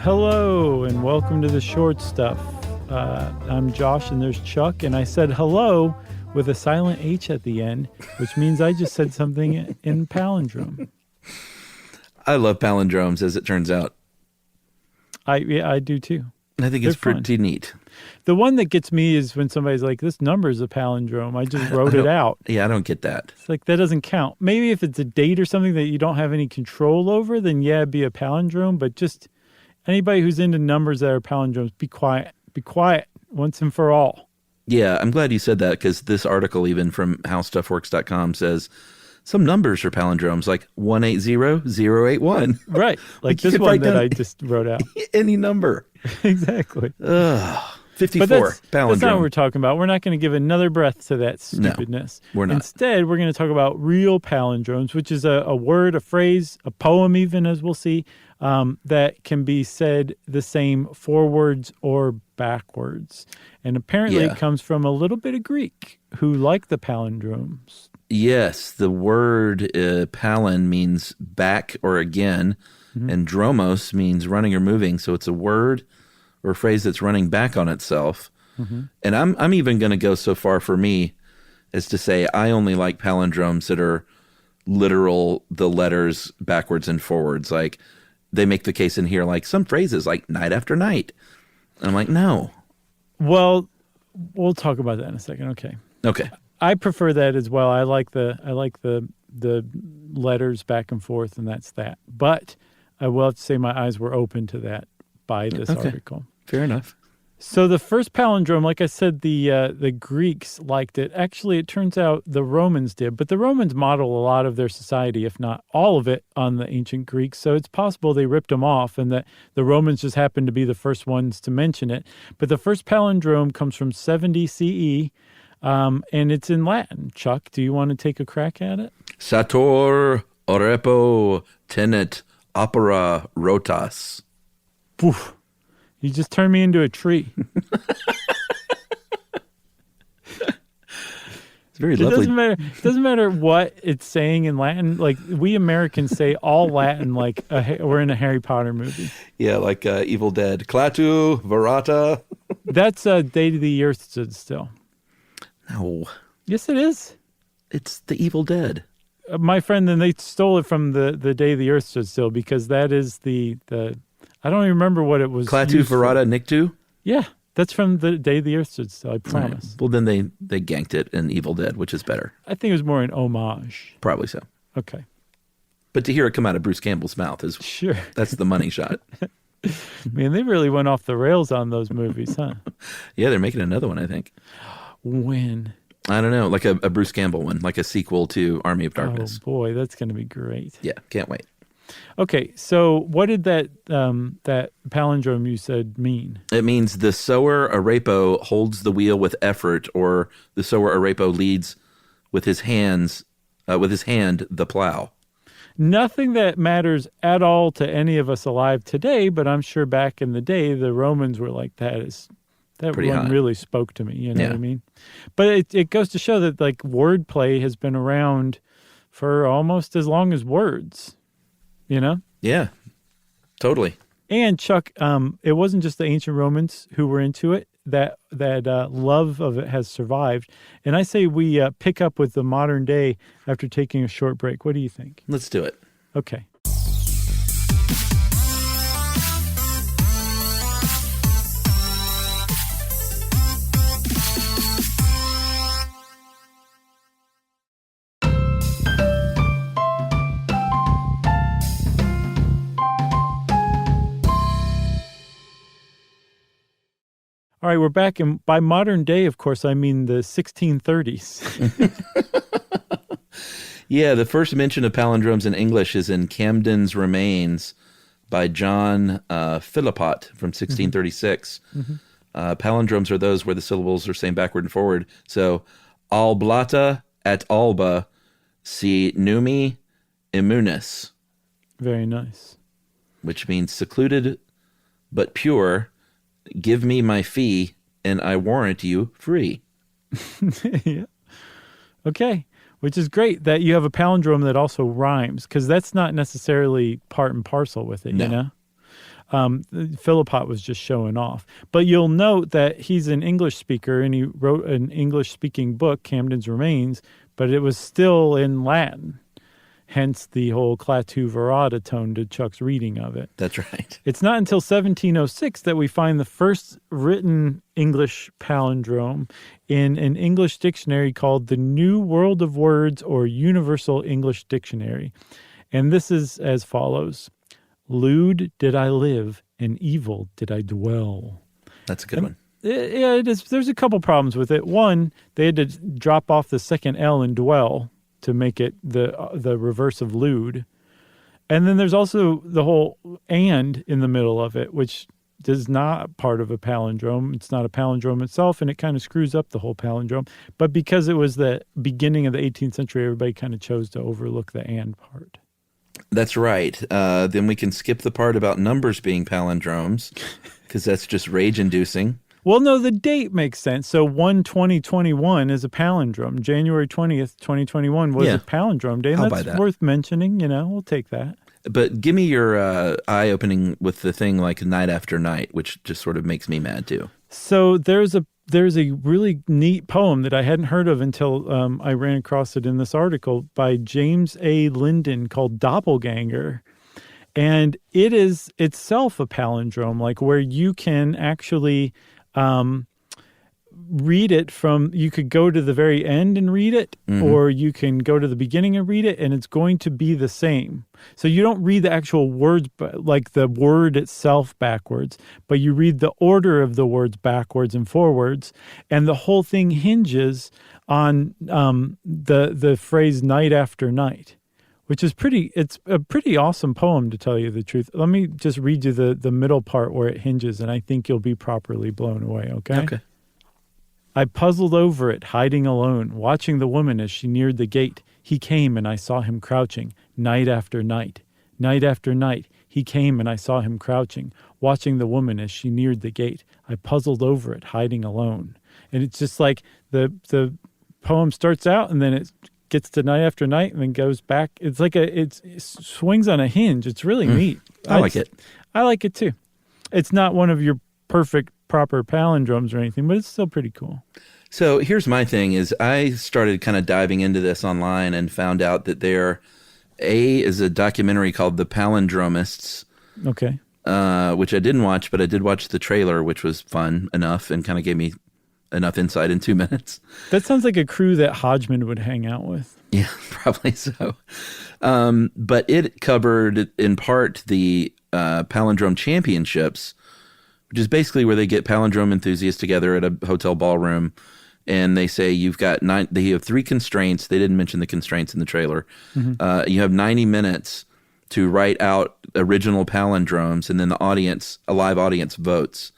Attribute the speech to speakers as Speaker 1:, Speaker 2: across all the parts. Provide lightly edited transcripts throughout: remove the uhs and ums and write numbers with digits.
Speaker 1: Hello, and welcome to the short stuff. I'm Josh, and there's Chuck, and I said hello with a silent H at the end, which means I just said something in palindrome.
Speaker 2: I love palindromes, as it turns out.
Speaker 1: I do too.
Speaker 2: I think it's pretty neat.
Speaker 1: The one that gets me is when somebody's like, this number is a palindrome. I just wrote it out.
Speaker 2: Yeah, I don't get that.
Speaker 1: It's like, that doesn't count. Maybe if it's a date or something that you don't have any control over, then yeah, it'd be a palindrome. But just anybody who's into numbers that are palindromes, be quiet. Be quiet once and for all.
Speaker 2: Yeah, I'm glad you said that, because this article, even from howstuffworks.com, says some numbers are palindromes, like 180081.
Speaker 1: Right. Like this one that I just wrote out.
Speaker 2: Any number.
Speaker 1: Exactly.
Speaker 2: 54,
Speaker 1: palindrome. That's not what we're talking about. We're not going to give another breath to that stupidness.
Speaker 2: No, we're not.
Speaker 1: Instead, we're going to talk about real palindromes, which is a word, a phrase, a poem even, as we'll see, that can be said the same forwards or backwards. And apparently it comes from a little bit of Greek, who like the palindromes.
Speaker 2: Yes, the word palin means back or again, and dromos means running or moving. So it's a word or a phrase that's running back on itself. And I'm even going to go so far for me as to say I only like palindromes that are literal, the letters backwards and forwards. Like they make the case in here, like some phrases like night after night. And I'm like, no.
Speaker 1: Well, we'll talk about that in a second. Okay. I prefer that as well. I like the letters back and forth, and that's that. But I will have to say my eyes were open to that by this article.
Speaker 2: Fair enough.
Speaker 1: So the first palindrome, like I said, the Greeks liked it. Actually, it turns out the Romans did, but the Romans model a lot of their society, if not all of it, on the ancient Greeks. So it's possible they ripped them off and that the Romans just happened to be the first ones to mention it. But the first palindrome comes from 70 CE, and it's in Latin. Chuck, do you want to take a crack at it?
Speaker 2: Sator orepo tenet opera rotas.
Speaker 1: Poof. You just turned me into a tree.
Speaker 2: It's very lovely.
Speaker 1: It doesn't matter what it's saying in Latin. Like we Americans say all Latin like we're in a Harry Potter movie.
Speaker 2: Yeah, like Evil Dead. Clatu, Verata.
Speaker 1: That's Day the Earth Stood Still.
Speaker 2: No.
Speaker 1: Yes, it is.
Speaker 2: It's the Evil Dead.
Speaker 1: My friend, then they stole it from the Day the Earth Stood Still because that is the I don't even remember what it was.
Speaker 2: Clatu, Verata, Nictu?
Speaker 1: Yeah, that's from the Day the Earth Stood Still, I promise.
Speaker 2: Right. Well, then they ganked it in Evil Dead, which is better.
Speaker 1: I think it was more an homage.
Speaker 2: Probably so.
Speaker 1: Okay.
Speaker 2: But to hear it come out of Bruce Campbell's mouth is
Speaker 1: sure.
Speaker 2: That's the money shot.
Speaker 1: Man, they really went off the rails on those movies, huh?
Speaker 2: Yeah, they're making another one, I think.
Speaker 1: When?
Speaker 2: I don't know, like a Bruce Campbell one, like a sequel to Army of Darkness.
Speaker 1: Oh, boy, that's going to be great.
Speaker 2: Yeah, can't wait.
Speaker 1: Okay, so what did that palindrome you said mean?
Speaker 2: It means the sower arepo holds the wheel with effort, or the sower arepo leads with his hand the plow.
Speaker 1: Nothing that matters at all to any of us alive today, but I'm sure back in the day the Romans were like that one really spoke to me, you know what I mean? But it goes to show that like wordplay has been around for almost as long as words. You know?
Speaker 2: Yeah, totally.
Speaker 1: And Chuck, it wasn't just the ancient Romans who were into it. That love of it has survived. And I say we pick up with the modern day after taking a short break. What do you think?
Speaker 2: Let's do it.
Speaker 1: Okay. All right, we're back, and by modern day, of course, I mean the 1630s.
Speaker 2: Yeah, the first mention of palindromes in English is in Camden's Remains by John Philpott from 1636. Palindromes are those where the syllables are same backward and forward. So, alblata et alba si numi immunis.
Speaker 1: Very nice.
Speaker 2: Which means secluded but pure. Give me my fee, and I warrant you free.
Speaker 1: Yeah. Okay. Which is great that you have a palindrome that also rhymes, because that's not necessarily part and parcel with it, you know? Philpott was just showing off. But you'll note that he's an English speaker, and he wrote an English-speaking book, Camden's Remains, but it was still in Latin. Hence the whole clatu verada tone to Chuck's reading of it.
Speaker 2: That's right.
Speaker 1: It's not until 1706 that we find the first written English palindrome in an English dictionary called the New World of Words or Universal English Dictionary. And this is as follows. Lewd did I live, and evil did I dwell.
Speaker 2: That's a good one.
Speaker 1: Yeah, it is. There's a couple problems with it. One, they had to drop off the second L in dwell to make it the reverse of lewd. And then there's also the whole and in the middle of it, which is not part of a palindrome. It's not a palindrome itself, and it kind of screws up the whole palindrome. But because it was the beginning of the 18th century, everybody kind of chose to overlook the and part.
Speaker 2: That's right. Then we can skip the part about numbers being palindromes, because that's just rage-inducing.
Speaker 1: Well, no, the date makes sense. So 1/20/21 is a palindrome. January 20th, 2021 was a palindrome day. And that's worth mentioning. We'll take that.
Speaker 2: But give me your eye-opening with the thing like night after night, which just sort of makes me mad too.
Speaker 1: So there's a really neat poem that I hadn't heard of until I ran across it in this article by James A. Linden called Doppelganger. And it is itself a palindrome, like where you can actually read it you could go to the very end and read it, or you can go to the beginning and read it, and it's going to be the same. So you don't read the actual words, like the word itself backwards, but you read the order of the words backwards and forwards, and the whole thing hinges on the phrase night after night, which is it's a pretty awesome poem, to tell you the truth. Let me just read you the middle part where it hinges, and I think you'll be properly blown away, okay?
Speaker 2: Okay.
Speaker 1: I puzzled over it, hiding alone, watching the woman as she neared the gate. He came, and I saw him crouching, night after night. Night after night, he came, and I saw him crouching, watching the woman as she neared the gate. I puzzled over it, hiding alone. And it's just like the poem starts out, and then it gets to night after night, and then goes back. It's like it swings on a hinge. It's really neat.
Speaker 2: I like it.
Speaker 1: I like it too. It's not one of your perfect proper palindromes or anything, but it's still pretty cool.
Speaker 2: So here's my thing is I started kind of diving into this online and found out that there is a documentary called The Palindromists.
Speaker 1: Okay.
Speaker 2: Which I didn't watch, but I did watch the trailer, which was fun enough and kind of gave me enough insight in 2 minutes.
Speaker 1: That sounds like a crew that Hodgman would hang out with.
Speaker 2: Yeah, probably so. But it covered in part the Palindrome Championships, which is basically where they get palindrome enthusiasts together at a hotel ballroom, and they say you have 3 constraints. They didn't mention the constraints in the trailer. You have 90 minutes to write out original palindromes, and then a live audience votes.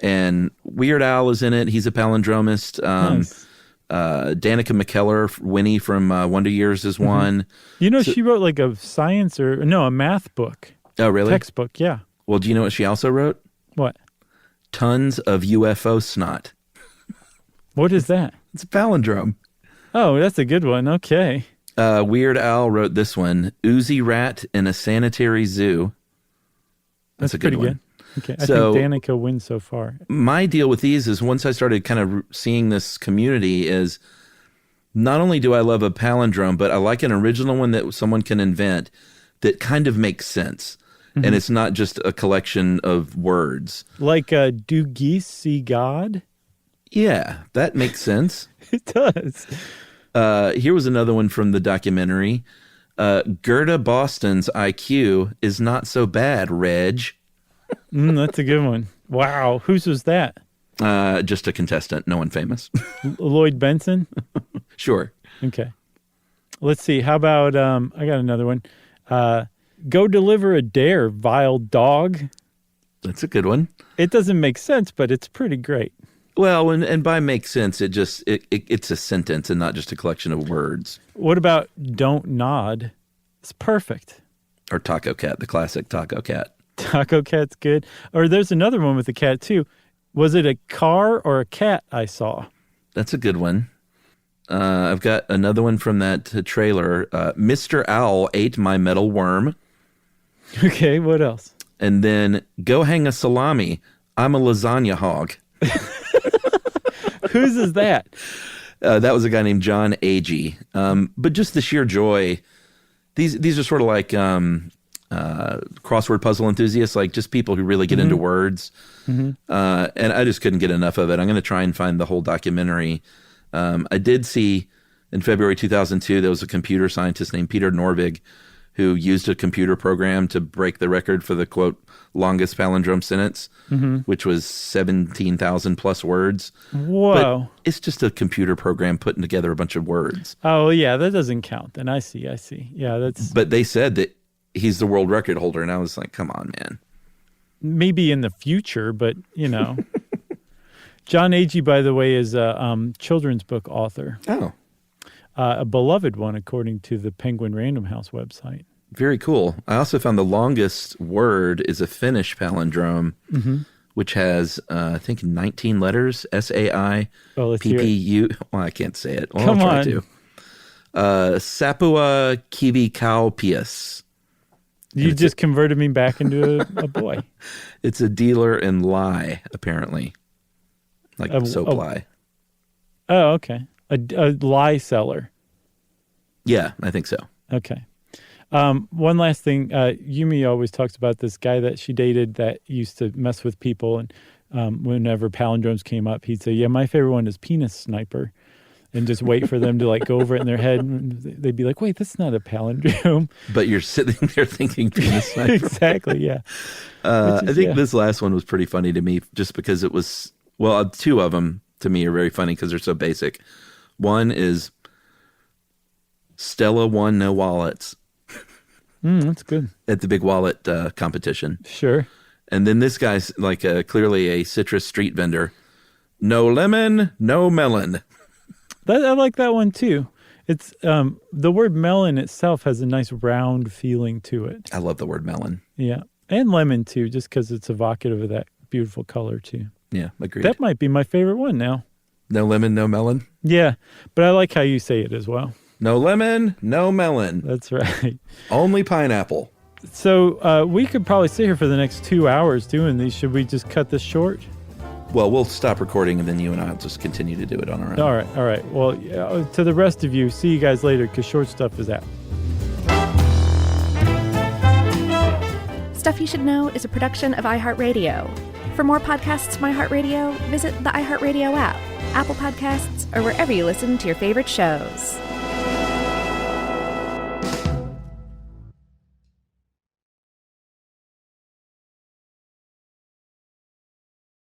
Speaker 2: And Weird Al is in it. He's a palindromist.
Speaker 1: Nice.
Speaker 2: Danica McKellar, Winnie from Wonder Years is one.
Speaker 1: She wrote like a science a math book.
Speaker 2: Oh, really?
Speaker 1: Textbook, yeah.
Speaker 2: Well, do you know what she also wrote?
Speaker 1: What?
Speaker 2: Tons of UFO snot.
Speaker 1: What is that?
Speaker 2: It's a palindrome.
Speaker 1: Oh, that's a good one. Okay.
Speaker 2: Weird Al wrote this one. Oozy rat in a sanitary zoo. That's a good one.
Speaker 1: Okay, I think Danica wins so far.
Speaker 2: My deal with these is once I started kind of seeing this community is not only do I love a palindrome, but I like an original one that someone can invent that kind of makes sense. And it's not just a collection of words.
Speaker 1: Like do geese see God?
Speaker 2: Yeah, that makes sense.
Speaker 1: It does.
Speaker 2: Here was another one from the documentary. Gerda Boston's IQ is not so bad, Reg.
Speaker 1: That's a good one. Wow. Whose was that?
Speaker 2: Just a contestant. No one famous.
Speaker 1: Lloyd Benson?
Speaker 2: Sure.
Speaker 1: Okay. Let's see. How about, I got another one. Go deliver a dare, vile dog.
Speaker 2: That's a good one.
Speaker 1: It doesn't make sense, but it's pretty great.
Speaker 2: Well, and by make sense, it's a sentence and not just a collection of words.
Speaker 1: What about don't nod? It's perfect.
Speaker 2: Or Taco Cat, the classic Taco Cat.
Speaker 1: Taco Cat's good. Or there's another one with a cat too. Was it a car or a cat I saw?
Speaker 2: That's a good one. I've got another one from that trailer. Mr. Owl ate my metal worm.
Speaker 1: Okay, what else?
Speaker 2: And then go hang a salami. I'm a lasagna hog.
Speaker 1: Whose is that?
Speaker 2: That was a guy named John Agee. But just the sheer joy. These are sort of like crossword puzzle enthusiasts, like just people who really get into words. And I just couldn't get enough of it. I'm going to try and find the whole documentary. I did see in February 2002, there was a computer scientist named Peter Norvig who used a computer program to break the record for the, quote, longest palindrome sentence, which was 17,000 plus words.
Speaker 1: Whoa.
Speaker 2: But it's just a computer program putting together a bunch of words.
Speaker 1: Oh, yeah, that doesn't count. Then I see. Yeah, that's...
Speaker 2: But they said that he's the world record holder, and I was like, come on, man.
Speaker 1: Maybe in the future, but, John Agee, by the way, is a children's book author.
Speaker 2: Oh.
Speaker 1: A beloved one, according to the Penguin Random House website.
Speaker 2: Very cool. I also found the longest word is a Finnish palindrome, which has, I think, 19 letters, S-A-I-P-P-U. Well, I can't say it. Well,
Speaker 1: Come
Speaker 2: I'll try
Speaker 1: on.
Speaker 2: to. Sapua Kivikaupius.
Speaker 1: You just converted me back into a boy.
Speaker 2: It's a dealer in lye, apparently. Like soap lye.
Speaker 1: Oh, okay. A lye seller.
Speaker 2: Yeah, I think so.
Speaker 1: Okay. One last thing. Yumi always talks about this guy that she dated that used to mess with people. And whenever palindromes came up, he'd say, yeah, my favorite one is penis sniper. And just wait for them to like go over it in their head. And they'd be like, wait, that's not a palindrome.
Speaker 2: But you're sitting there thinking penis sniper.
Speaker 1: Exactly, yeah.
Speaker 2: I think this last one was pretty funny to me just because it was, well, two of them to me are very funny because they're so basic. One is Stella won no wallets.
Speaker 1: That's good.
Speaker 2: At the big wallet competition.
Speaker 1: Sure.
Speaker 2: And then this guy's like clearly a citrus street vendor. No lemon, no melon.
Speaker 1: I like that one too. It's the word melon itself has a nice round feeling to it.
Speaker 2: I love the word melon.
Speaker 1: Yeah. And lemon too, just because it's evocative of that beautiful color too.
Speaker 2: Yeah, agreed.
Speaker 1: That might be my favorite one now.
Speaker 2: No lemon, no melon?
Speaker 1: Yeah, but I like how you say it as well.
Speaker 2: No lemon, no melon.
Speaker 1: That's right.
Speaker 2: Only pineapple.
Speaker 1: So we could probably sit here for the next 2 hours doing these. Should we just cut this short?
Speaker 2: Well, we'll stop recording and then you and I will just continue to do it on our own.
Speaker 1: All right. Well, to the rest of you, see you guys later because short stuff is out.
Speaker 3: Stuff You Should Know is a production of iHeartRadio. For more podcasts from iHeartRadio, visit the iHeartRadio app, Apple Podcasts, or wherever you listen to your favorite shows.